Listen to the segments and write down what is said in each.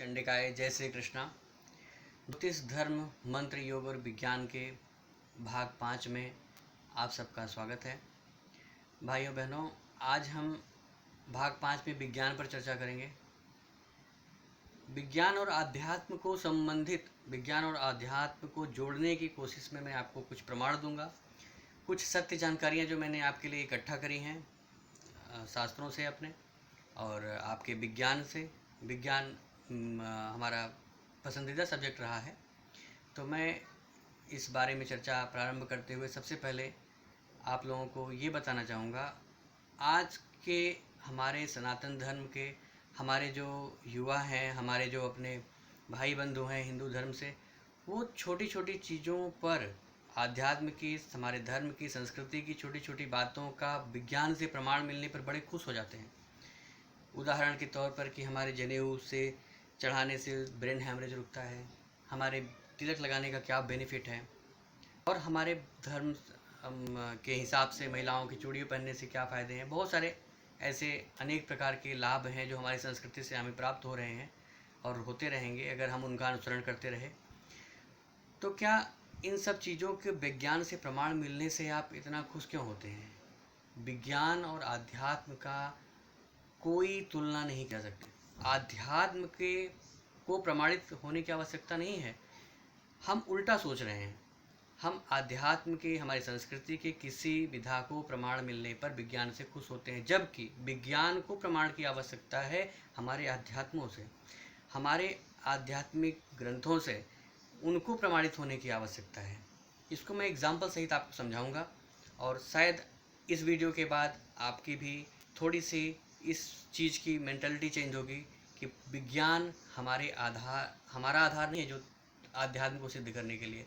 चंडिकाय जय श्री कृष्णा। ज्योतिष धर्म मंत्र योग और विज्ञान के भाग 5 में आप सबका स्वागत है। भाइयों बहनों, आज हम भाग 5 में विज्ञान पर चर्चा करेंगे। विज्ञान और आध्यात्म को संबंधित, विज्ञान और आध्यात्म को जोड़ने की कोशिश में मैं आपको कुछ प्रमाण दूंगा, कुछ सत्य जानकारियाँ जो मैंने आपके लिए इकट्ठा करी हैं शास्त्रों से अपने और आपके विज्ञान से। विज्ञान हमारा पसंदीदा सब्जेक्ट रहा है, तो मैं इस बारे में चर्चा प्रारंभ करते हुए सबसे पहले आप लोगों को ये बताना चाहूँगा, आज के हमारे सनातन धर्म के हमारे जो युवा हैं, हमारे जो अपने भाई बंधु हैं हिंदू धर्म से, वो छोटी छोटी चीज़ों पर, आध्यात्म की, हमारे धर्म की, संस्कृति की छोटी छोटी बातों का विज्ञान से प्रमाण मिलने पर बड़े खुश हो जाते हैं। उदाहरण के तौर पर कि हमारे जनेऊ से चढ़ाने से ब्रेन हैमरेज रुकता है, हमारे तिलक लगाने का क्या बेनिफिट है, और हमारे धर्म के हिसाब से महिलाओं की चूड़ियाँ पहनने से क्या फ़ायदे हैं। बहुत सारे ऐसे अनेक प्रकार के लाभ हैं जो हमारी संस्कृति से हमें प्राप्त हो रहे हैं और होते रहेंगे अगर हम उनका अनुसरण करते रहे। तो क्या इन सब चीज़ों के विज्ञान से प्रमाण मिलने से आप इतना खुश क्यों होते हैं? विज्ञान और आध्यात्म का कोई तुलना नहीं कर सकते। आध्यात्म के को प्रमाणित होने की आवश्यकता नहीं है। हम उल्टा सोच रहे हैं। हम आध्यात्म के, हमारी संस्कृति के किसी विधा को प्रमाण मिलने पर विज्ञान से खुश होते हैं, जबकि विज्ञान को प्रमाण की आवश्यकता है हमारे अध्यात्मों से, हमारे आध्यात्मिक ग्रंथों से उनको प्रमाणित होने की आवश्यकता है। इसको मैं एग्जाम्पल सहित आपको समझाऊंगा और शायद इस वीडियो के बाद आपकी भी थोड़ी सी इस चीज़ की मेंटालिटी चेंज होगी कि विज्ञान हमारा आधार नहीं है जो आध्यात्म को सिद्ध करने के लिए।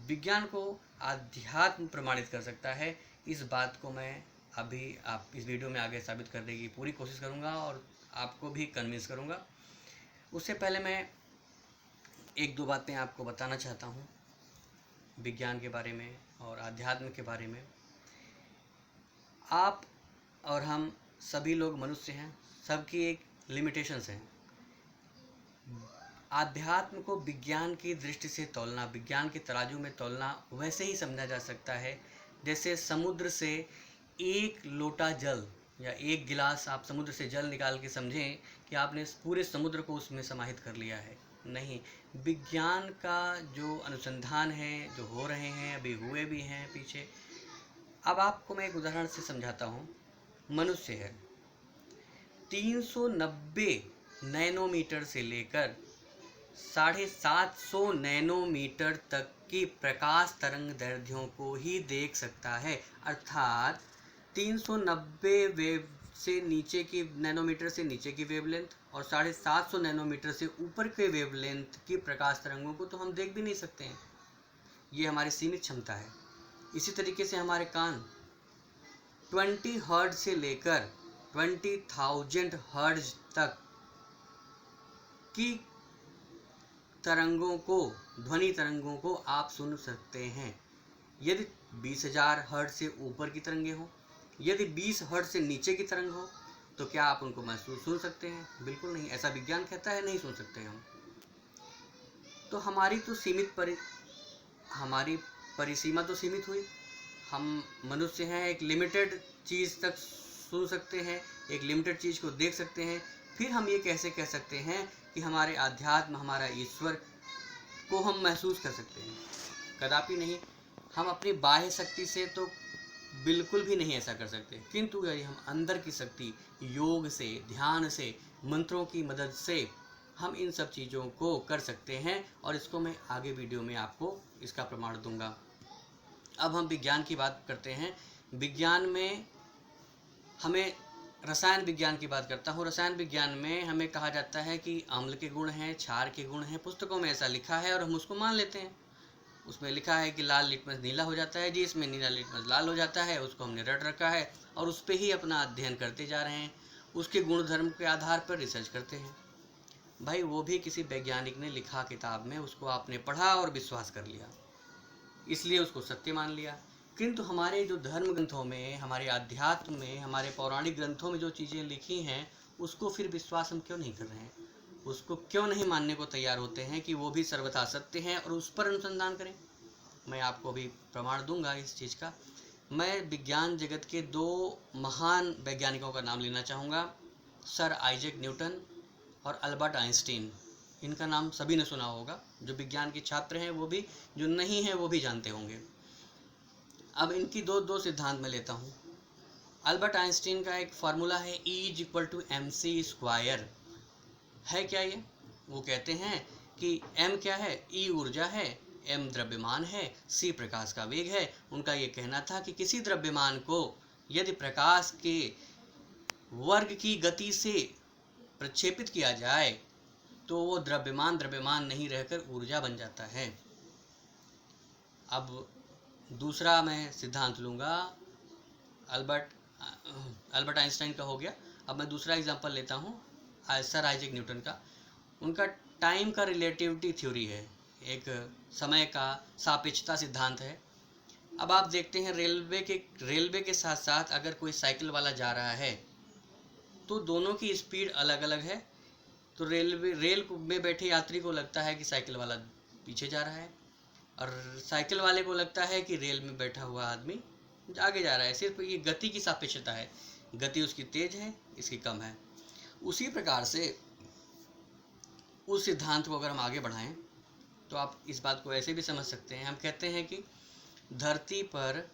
विज्ञान को आध्यात्म प्रमाणित कर सकता है। इस बात को मैं अभी आप इस वीडियो में आगे साबित करने की पूरी कोशिश करूंगा और आपको भी कन्विंस करूंगा। उससे पहले मैं एक दो बातें आपको बताना चाहता हूं विज्ञान के बारे में और आध्यात्म के बारे में। आप और हम सभी लोग मनुष्य हैं, सबकी एक लिमिटेशंस हैं। आध्यात्म को विज्ञान की दृष्टि से तौलना, विज्ञान के तराजू में तौलना वैसे ही समझा जा सकता है जैसे समुद्र से एक लोटा जल या एक गिलास आप समुद्र से जल निकाल के समझें कि आपने पूरे समुद्र को उसमें समाहित कर लिया है। नहीं, विज्ञान का जो अनुसंधान है, जो हो रहे हैं, अभी हुए भी हैं पीछे। अब आपको मैं एक उदाहरण से समझाता हूँ। मनुष्य है, 390 नैनोमीटर से लेकर 750 नैनोमीटर तक की प्रकाश तरंग दैर्ध्यों को ही देख सकता है। अर्थात 390 वेव से नीचे की नैनोमीटर से नीचे की वेवलेंथ और 750 नैनोमीटर से ऊपर के वेवलेंथ की प्रकाश तरंगों को तो हम देख भी नहीं सकते हैं। ये हमारी सीमित क्षमता है। इसी तरीके से हमारे कान 20 हर्ट्ज से लेकर 20,000 हर्ट्ज तक की तरंगों को, ध्वनि तरंगों को आप सुन सकते हैं। यदि 20,000 हर्ट्ज से ऊपर की तरंगें हो, यदि 20 हर्ट्ज से नीचे की तरंग हो, तो क्या आप उनको महसूस सुन सकते हैं? बिल्कुल नहीं। ऐसा विज्ञान कहता है नहीं सुन सकते हम। तो हमारी परिसीमा तो सीमित हुई। हम मनुष्य हैं, एक लिमिटेड चीज़ तक सुन सकते हैं, एक लिमिटेड चीज़ को देख सकते हैं। फिर हम ये कैसे कह सकते हैं कि हमारे आध्यात्म, हमारा ईश्वर को हम महसूस कर सकते हैं? कदापि नहीं। हम अपनी बाह्य शक्ति से तो बिल्कुल भी नहीं ऐसा कर सकते, किंतु यदि हम अंदर की शक्ति, योग से, ध्यान से, मंत्रों की मदद से हम इन सब चीज़ों को कर सकते हैं और इसको मैं आगे वीडियो में आपको इसका प्रमाण दूंगा। अब हम विज्ञान की बात करते हैं। विज्ञान में हमें, रसायन विज्ञान की बात करता हूँ। रसायन विज्ञान में हमें कहा जाता है कि अम्ल के गुण हैं, क्षार के गुण हैं। पुस्तकों में ऐसा लिखा है और हम उसको मान लेते हैं। उसमें लिखा है कि लाल लिटमस नीला हो जाता है, जी इसमें नीला लिटमस लाल हो जाता है, उसको हमने रट रखा है और उस पर ही अपना अध्ययन करते जा रहे हैं। उसके गुणधर्म के आधार पर रिसर्च करते हैं। भाई, वो भी किसी वैज्ञानिक ने लिखा किताब में, उसको आपने पढ़ा और विश्वास कर लिया, इसलिए उसको सत्य मान लिया। किंतु हमारे जो धर्म ग्रंथों में, हमारे आध्यात्म में, हमारे पौराणिक ग्रंथों में जो चीज़ें लिखी हैं, उसको फिर विश्वास हम क्यों नहीं कर रहे हैं? उसको क्यों नहीं मानने को तैयार होते हैं कि वो भी सर्वथा सत्य हैं और उस पर अनुसंधान करें। मैं आपको अभी प्रमाण दूंगा इस चीज़ का। मैं विज्ञान जगत के 2 महान वैज्ञानिकों का नाम लेना चाहूँगा, सर आइजैक न्यूटन और अल्बर्ट आइंस्टीन। इनका नाम सभी ने सुना होगा, जो विज्ञान के छात्र हैं वो भी, जो नहीं हैं वो भी जानते होंगे। अब इनकी दो सिद्धांत में लेता हूँ। अल्बर्ट आइंस्टीन का एक फार्मूला है E=mc²। है क्या ये? वो कहते हैं कि m क्या है, E ऊर्जा है, m द्रव्यमान है, c प्रकाश का वेग है। उनका ये कहना था कि किसी द्रव्यमान को यदि प्रकाश के वर्ग की गति से प्रक्षेपित किया जाए तो वो द्रव्यमान नहीं रहकर ऊर्जा बन जाता है। अब दूसरा मैं सिद्धांत लूँगा, अल्बर्ट आइंस्टाइन का हो गया। अब मैं दूसरा एग्जांपल लेता हूँ, सर आइजैक न्यूटन का। उनका टाइम का रिलेटिविटी थ्योरी है, एक समय का सापेक्षता सिद्धांत है। अब आप देखते हैं रेलवे के साथ साथ अगर कोई साइकिल वाला जा रहा है तो दोनों की स्पीड अलग अलग है। तो रेल में बैठे यात्री को लगता है कि साइकिल वाला पीछे जा रहा है, और साइकिल वाले को लगता है कि रेल में बैठा हुआ आदमी आगे जा रहा है। सिर्फ ये गति की सापेक्षता है, गति उसकी तेज है, इसकी कम है। उसी प्रकार से उस सिद्धांत को अगर हम आगे बढ़ाएं तो आप इस बात को ऐसे भी समझ सकते हैं। हम कहते हैं कि धरती पर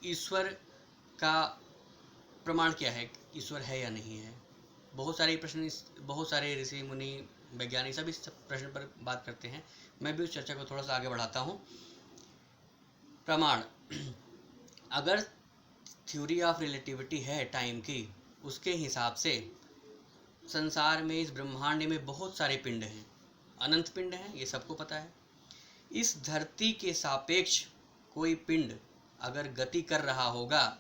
ईश्वर का प्रमाण क्या है, ईश्वर है या नहीं है। बहुत सारे ऋषि मुनि वैज्ञानिक सभी इस प्रश्न पर बात करते हैं। मैं भी उस चर्चा को थोड़ा सा आगे बढ़ाता हूँ। प्रमाण, अगर थ्योरी ऑफ रिलेटिविटी है टाइम की, उसके हिसाब से संसार में, इस ब्रह्मांड में बहुत सारे पिंड हैं, अनंत पिंड हैं, ये सबको पता है। इस धरती के सापेक्ष कोई पिंड अगर गति कर रहा होगा,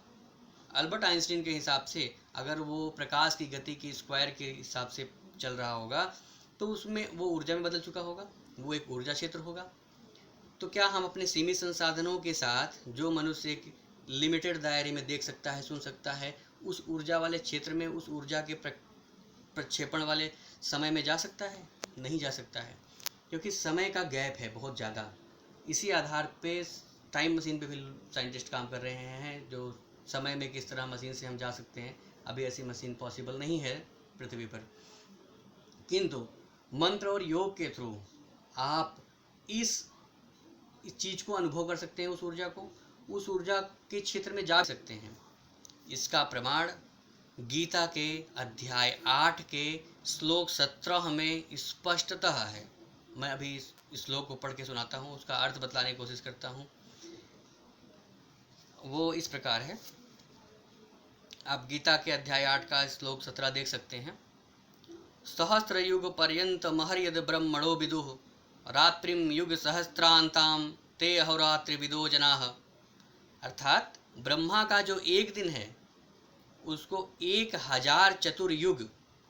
अल्बर्ट आइंस्टीन के हिसाब से अगर वो प्रकाश की गति की स्क्वायर के हिसाब से चल रहा होगा तो उसमें वो ऊर्जा में बदल चुका होगा, वो एक ऊर्जा क्षेत्र होगा। तो क्या हम अपने सीमित संसाधनों के साथ, जो मनुष्य एक लिमिटेड दायरे में देख सकता है, सुन सकता है, उस ऊर्जा वाले क्षेत्र में, उस ऊर्जा के प्रक्षेपण वाले समय में जा सकता है? नहीं जा सकता है, क्योंकि समय का गैप है बहुत ज़्यादा। इसी आधार पे टाइम मशीन पे भी साइंटिस्ट काम कर रहे हैं, जो समय में किस तरह मशीन से हम जा सकते हैं। अभी ऐसी मशीन पॉसिबल नहीं है पृथ्वी पर, किंतु मंत्र और योग के थ्रू आप इस चीज़ को अनुभव कर सकते हैं, उस ऊर्जा के क्षेत्र में जा सकते हैं। इसका प्रमाण गीता के अध्याय 8 के श्लोक 17 में स्पष्टतः है। मैं अभी इस श्लोक को पढ़ के सुनाता हूँ, उसका अर्थ बतलाने की कोशिश करता हूँ। वो इस प्रकार है, आप गीता के अध्याय 8 का श्लोक 17 देख सकते हैं। सहस्त्र युग पर्यंत महर्यद ब्रह्मणो विदुः रात्रिम युग सहस्त्रांताम ते अहोरात्रि विदो जनाः। अर्थात ब्रह्मा का जो एक दिन है उसको 1000 चतुर्युग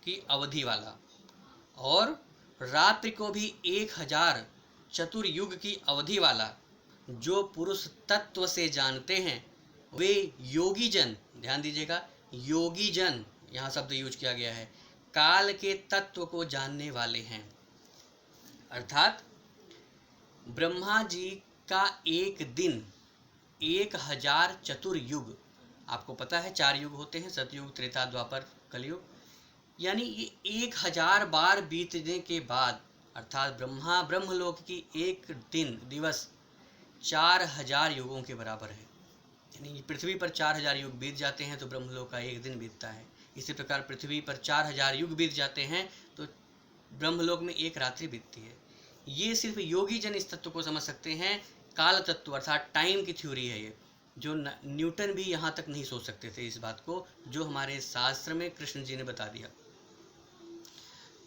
की अवधि वाला, और रात्रि को भी 1000 चतुर्युग की अवधि वाला जो पुरुष तत्व से जानते हैं वे योगी जन, ध्यान दीजिएगा, योगी जन यहाँ शब्द यूज किया गया है, काल के तत्व को जानने वाले हैं। अर्थात ब्रह्मा जी का एक दिन 1000 चतुर्युग, आपको पता है 4 युग होते हैं, सतयुग, त्रेता, द्वापर, कलयुग, यानी ये 1000 बार बीतने के बाद, अर्थात ब्रह्मलोक की एक दिवस 4000 युगों के बराबर है। यानी पृथ्वी पर 4000 युग बीत जाते हैं तो ब्रह्मलोक का एक दिन बीतता है। इसी प्रकार पृथ्वी पर 4000 युग बीत जाते हैं तो ब्रह्मलोक में एक रात्रि बीतती है। ये सिर्फ योगी जन इस तत्व को समझ सकते हैं। काल तत्व अर्थात टाइम की थ्योरी है ये, जो न्यूटन भी यहाँ तक नहीं सोच सकते थे इस बात को, जो हमारे शास्त्र में कृष्ण जी ने बता दिया।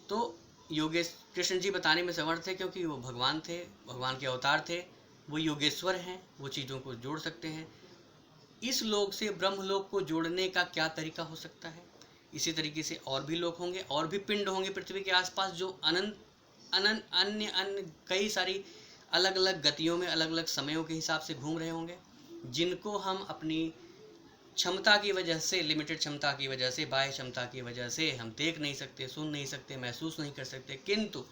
तो कृष्ण जी बताने में समर्थ थे, क्योंकि वो भगवान थे, भगवान के अवतार थे, वो योगेश्वर हैं, वो चीज़ों को जोड़ सकते हैं। इस लोक से ब्रह्मलोक को जोड़ने का क्या तरीका हो सकता है? इसी तरीके से और भी लोक होंगे, और भी पिंड होंगे पृथ्वी के आसपास, जो अन्य कई सारी अलग अलग गतियों में, अलग अलग समयों के हिसाब से घूम रहे होंगे, जिनको हम अपनी क्षमता की वजह से, लिमिटेड क्षमता की वजह से, बाह्य क्षमता की वजह से हम देख नहीं सकते, सुन नहीं सकते, महसूस नहीं कर सकते। किंतु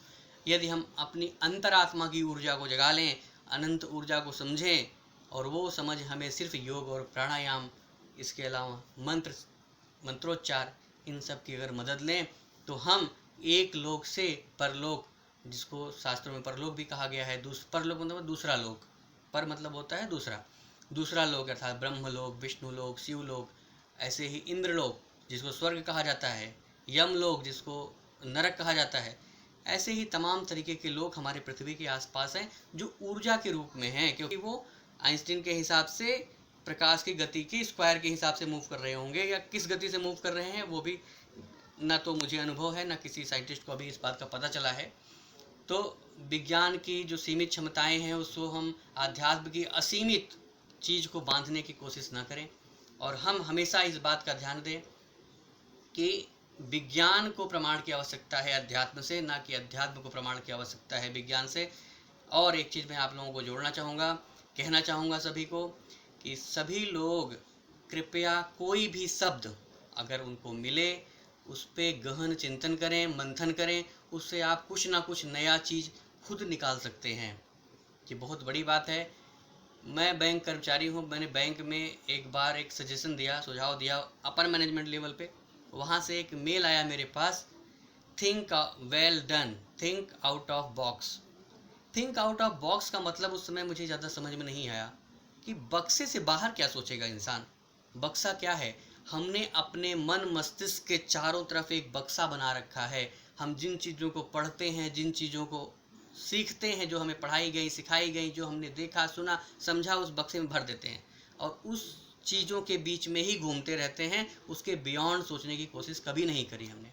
यदि हम अपनी अंतरात्मा की ऊर्जा को जगा लें, अनंत ऊर्जा को समझें, और वो समझ हमें सिर्फ योग और प्राणायाम, इसके अलावा मंत्रोच्चार, इन सब की अगर मदद लें, तो हम एक लोक से परलोक, जिसको शास्त्रों में परलोक भी कहा गया है, परलोक मतलब दूसरा लोक, पर मतलब होता है दूसरा लोक, अर्थात ब्रह्मलोक, विष्णुलोक, शिवलोक, ऐसे ही इंद्रलोक जिसको स्वर्ग कहा जाता है, यमलोक जिसको नरक कहा जाता है, ऐसे ही तमाम तरीके के लोक हमारे पृथ्वी के आसपास हैं, जो ऊर्जा के रूप में हैं, क्योंकि वो आइंस्टीन के हिसाब से प्रकाश की गति की स्क्वायर के हिसाब से मूव कर रहे होंगे, या किस गति से मूव कर रहे हैं वो भी ना तो मुझे अनुभव है, ना किसी साइंटिस्ट को अभी इस बात का पता चला है। तो विज्ञान की जो सीमित क्षमताएं हैं, उसको हम आध्यात्म की असीमित चीज़ को बांधने की कोशिश ना करें, और हम हमेशा इस बात का ध्यान दें कि विज्ञान को प्रमाण की आवश्यकता है अध्यात्म से, ना कि अध्यात्म को प्रमाण की आवश्यकता है विज्ञान से। और एक चीज़ मैं आप लोगों को जोड़ना चाहूँगा, कहना चाहूँगा सभी को, कि सभी लोग कृपया कोई भी शब्द अगर उनको मिले, उस पर गहन चिंतन करें, मंथन करें, उससे आप कुछ ना कुछ नया चीज़ खुद निकाल सकते हैं। ये बहुत बड़ी बात है। मैं बैंक कर्मचारी हूँ, मैंने बैंक में एक बार एक सजेशन दिया, सुझाव दिया अपर मैनेजमेंट लेवल पे। वहाँ से एक मेल आया मेरे पास, think well done, think out of box. Think out of box का मतलब उस समय मुझे ज़्यादा समझ में नहीं आया कि बक्से से बाहर क्या सोचेगा इंसान। बक्सा क्या है? हमने अपने मन मस्तिष्क के चारों तरफ एक बक्सा बना रखा है। हम जिन चीज़ों को पढ़ते हैं, जिन चीज़ों को सीखते हैं, जो हमें पढ़ाई गई, सिखाई गई, जो हमने देखा, सुना, समझा, उस बक्से में भर देते हैं, और उस चीज़ों के बीच में ही घूमते रहते हैं। उसके बियॉन्ड सोचने की कोशिश कभी नहीं करी हमने।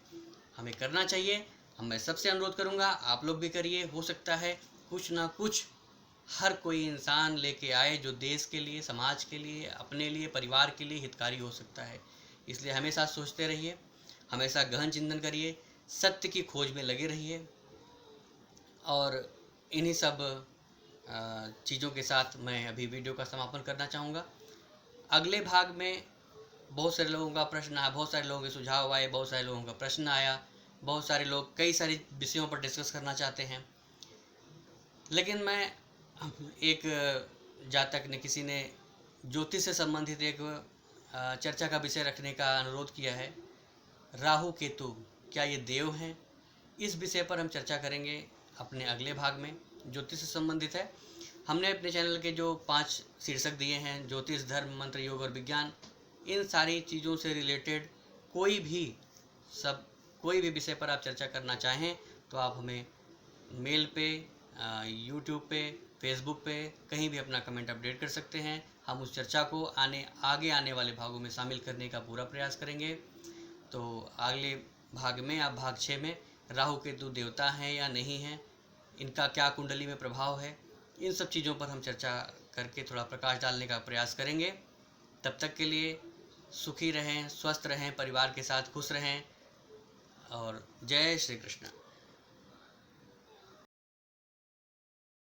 हमें करना चाहिए। मैं सबसे अनुरोध करूँगा, आप लोग भी करिए। हो सकता है कुछ ना कुछ हर कोई इंसान लेके आए जो देश के लिए, समाज के लिए, अपने लिए, परिवार के लिए हितकारी हो सकता है। इसलिए हमेशा सोचते रहिए, हमेशा गहन चिंतन करिए, सत्य की खोज में लगे रहिए। और इन्हीं सब चीज़ों के साथ मैं अभी वीडियो का समापन करना चाहूँगा। अगले भाग में बहुत सारे लोगों का प्रश्न आया, बहुत सारे लोगों के सुझाव आए, बहुत सारे लोगों का प्रश्न आया, बहुत सारे लोग कई सारे विषयों पर डिस्कस करना चाहते हैं। लेकिन मैं एक जातक ने, किसी ने ज्योतिष से संबंधित एक चर्चा का विषय रखने का अनुरोध किया है। राहु केतु क्या ये देव हैं? इस विषय पर हम चर्चा करेंगे अपने अगले भाग में, ज्योतिष से संबंधित है। हमने अपने चैनल के जो 5 शीर्षक दिए हैं, ज्योतिष, धर्म, मंत्र, योग और विज्ञान, इन सारी चीज़ों से रिलेटेड कोई भी विषय पर आप चर्चा करना चाहें तो आप हमें मेल पे, यूट्यूब पे, फेसबुक पे, कहीं भी अपना कमेंट अपडेट कर सकते हैं। हम उस चर्चा को आगे आने वाले भागों में शामिल करने का पूरा प्रयास करेंगे। तो अगले भाग में, आप भाग 6 में, राहु केतु देवता हैं या नहीं हैं, इनका क्या कुंडली में प्रभाव है, इन सब चीज़ों पर हम चर्चा करके थोड़ा प्रकाश डालने का प्रयास करेंगे। तब तक के लिए सुखी रहें, स्वस्थ रहें, परिवार के साथ खुश रहें, और जय श्री कृष्ण।